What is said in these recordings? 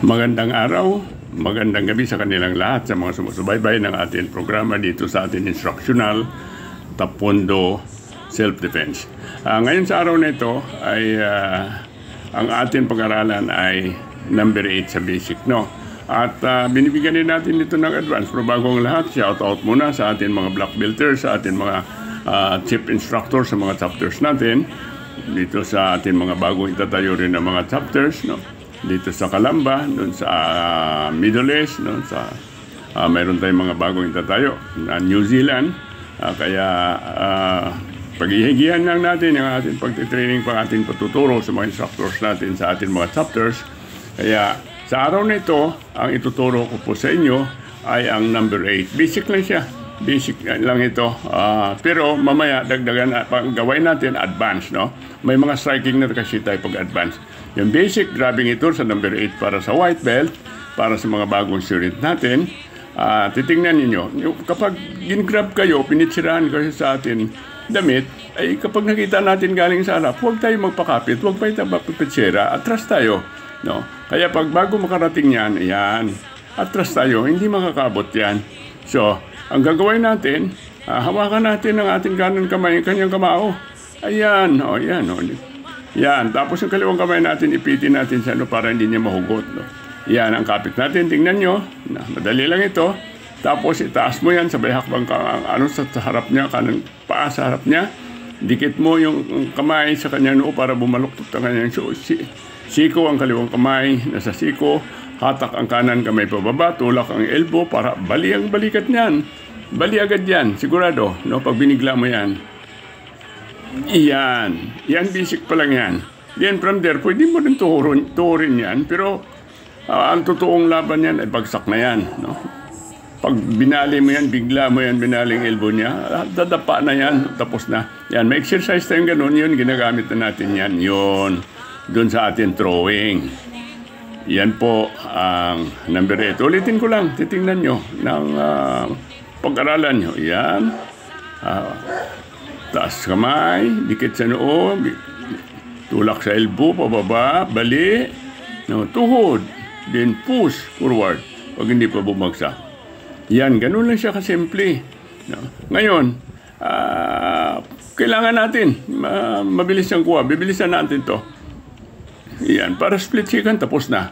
Magandang araw, magandang gabi sa kanilang lahat sa mga sumusubaybay ng ating programa dito sa ating instructional Tapondo Self-Defense. Ngayon sa araw na ito ay ang ating pag-aralan ay number 8 sa basic, no? At binibigyan din natin dito ng advance. Pero bago ang lahat, shout out muna sa ating mga black belters, sa ating mga chief instructors sa mga chapters natin. Dito sa ating mga bagong itatayo rin ng mga chapters, no? Dito sa Calamba, doon sa Middle East, doon sa mayroon tayong mga bagong itatayo na New Zealand. Kaya pag-ihigihan lang natin yung ating pagtitraining, pang ating patuturo sa mga instructors natin sa ating mga chapters. Kaya sa araw na ito, ang ituturo ko po sa inyo ay ang number 8. Basic lang siya. Basic lang ito. Pero mamaya dagdagan gawin natin advance, no? May mga striking na kasi tayo pag-advance. Yung basic, grabbing ito sa number 8 para sa white belt, para sa mga bagong student natin. Titingnan ninyo, kapag gin-grab kayo, pinitsirahan kayo sa atin damit, ay kapag nakita natin galing sa harap, huwag tayo magpakapit, huwag tayo magpapitsira, atras tayo. No? Kaya pag bago makarating yan, ayan, atras tayo, hindi makakabot yan. So, ang gagawin natin, hawakan natin ang ating kanan kamay, kanyang kamao. Ayan, o, yan, o. Yan, tapos yung kaliwang kamay natin, ipitin natin siya para hindi niya mahugot. No? Yan, ang kapit natin, tingnan nyo. Madali lang ito. Tapos itaas mo yan, sabay hakbang sa harap niya, kanan paa sa harap niya. Dikit mo yung kamay sa kanyang noo para bumaluktot ang kanyang siko, ang kaliwang kamay nasa siko. Hatak ang kanan kamay pababa, tulak ang elbow para bali ang balikat niyan. Bali agad yan, sigurado. No? Pag binigla mo yan. Iyan. Yan, basic pa lang yan. Then from there, pwede mo rin tuhurin yan. Pero ang totoong laban yan ay bagsak na yan. No? Pag binali mo yan, bigla mo yan, binaling elbow niya, dadapa na yan, tapos na. Yan, may exercise tayong ganun, yun, ginagamit na natin yan. Yun, doon sa ating throwing. Yan po ang number 8. Ulitin ko lang, titingnan nyo ng pag-aralan nyo. Yan. Taas kamay, dikit sa noo, tulak sa elbow, pababa, bali, no, tuhod, then push forward pag hindi pa bumagsak. Yan, ganun lang siya kasimple. No? Ngayon, kailangan natin mabilis ang kuha. Bibilisan natin to. Yan, para split second, tapos na.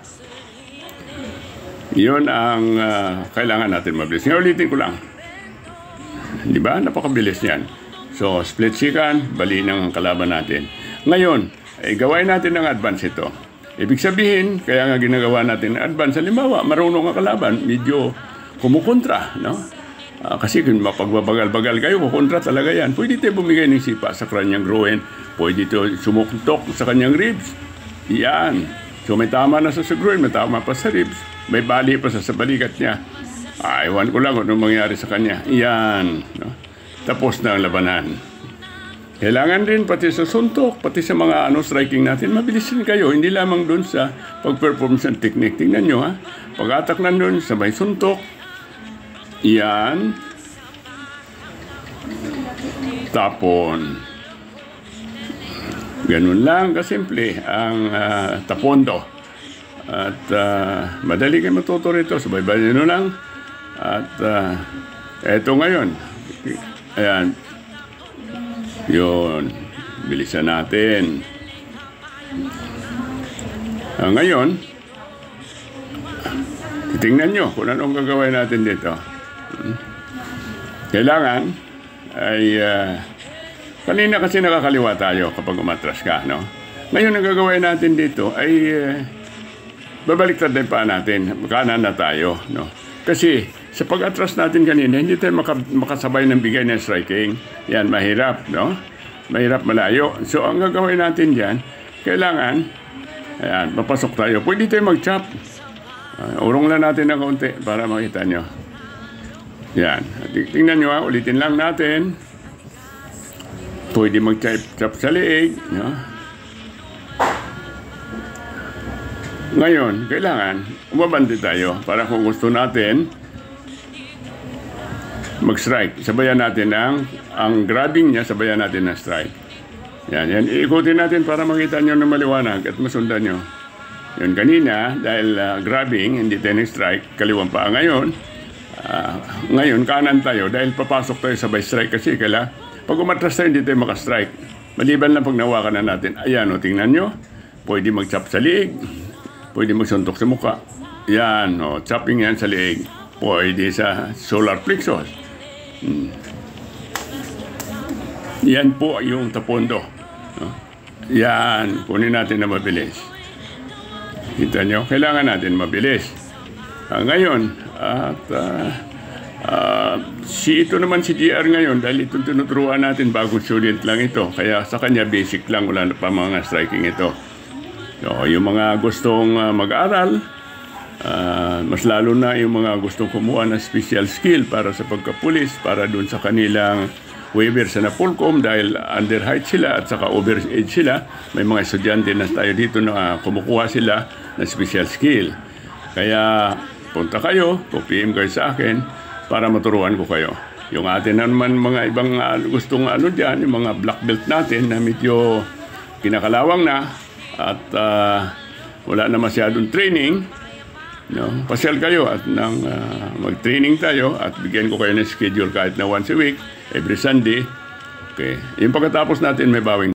Yun ang kailangan natin mabilis. Ngayon, ulitin ko lang. Di ba? Napakabilis yan. So, split second, bali ng kalaban natin. Ngayon, gawain natin ang advance ito. Ibig sabihin, kaya nga ginagawa natin ang advance. Halimbawa, marunong ang kalaban, medyo kumukontra, no? Kasi kung mapagbabagal-bagal kayo, kukontra talaga yan. Pwede tayo bumigay ng sipa sa kanyang groin. Pwede tayo sumukuntok sa kanyang ribs. Yan. So, may tama na sa groin, may tama pa sa ribs. May bali pa sa balikat niya. Iwan ko lang kung anong mangyari sa kanya. Yan, no? Tapos na ang labanan. Kailangan din pati sa suntok, pati sa mga striking natin, mabilis din kayo. Hindi lamang doon sa pag-perform sa technique. Tingnan nyo, ha. Pag-atak na doon, sabay suntok. Yan. Tapon. Ganun lang kasimple ang tapondo. At madali kayo matuto rito. Sabay-bay nyo lang. At eto ngayon. Ayan. Yun. Bilisan natin. Ngayon, titingnan nyo kung anong gagawin natin dito. Kailangan ay kanina kasi nakakaliwa tayo kapag umatras ka, no? Ngayon, ang gagawin natin dito ay babaliktad din pa natin. Kanan na tayo, no? Kasi sa pag-atras natin kanina, hindi tayo makasabay ng bigay ng striking. Yan, mahirap, no? Mahirap malayo. So, ang gagawin natin dyan, kailangan, ayan, papasok tayo. Pwede tayo mag-chop. Urong lang natin ng kaunti para makita nyo. Yan. Tingnan nyo, ulitin lang natin. Pwede mag-chop sa leeg, no? Ngayon, kailangan, umabante tayo para kung gusto natin mag-strike. Sabayan natin ang grabbing niya, sabayan natin ng strike. Yan, yan. Iikutin natin para makita nyo ng maliwanag at masundan nyo. Yun kanina, dahil grabbing, hindi tayo strike, kaliwang pa ngayon. Ngayon, kanan tayo dahil papasok tayo sabay strike kasi pag umatras tayo, hindi tayo makastrike. Maliban lang pag nawakan na natin. Ayan, o, tingnan nyo. Pwede mag-chop sa liig. Pwede magsuntok sa muka. Yan, o, chopping yan sa liig. Pwede sa solar plexus. Yan po yung tapondo. Yan, kunin natin na mabilis. Kita nyo, kailangan natin mabilis. Ngayon, ito naman si GR ngayon, dahil itong tinuturuan natin, bagong student lang ito. Kaya sa kanya, basic lang, wala na pa mga striking ito. So, yung mga gustong mag-aral, mas lalo na yung mga gustong kumuha ng special skill para sa pagkapulis, para dun sa kanilang waiver sa Napolcom dahil under height sila at saka over age sila. May mga estudyante na tayo dito na kumukuha sila ng special skill. Kaya punta kayo, PM kayo sa akin para maturuan ko kayo. Yung atin naman mga ibang gustong dyan, yung mga black belt natin na medyo kinakalawang na at wala na masyadong training, no? Pasyal kayo at mag-training tayo at bigyan ko kayo ng schedule kahit na once a week, every Sunday. Okay. Yung pagkatapos natin may bawing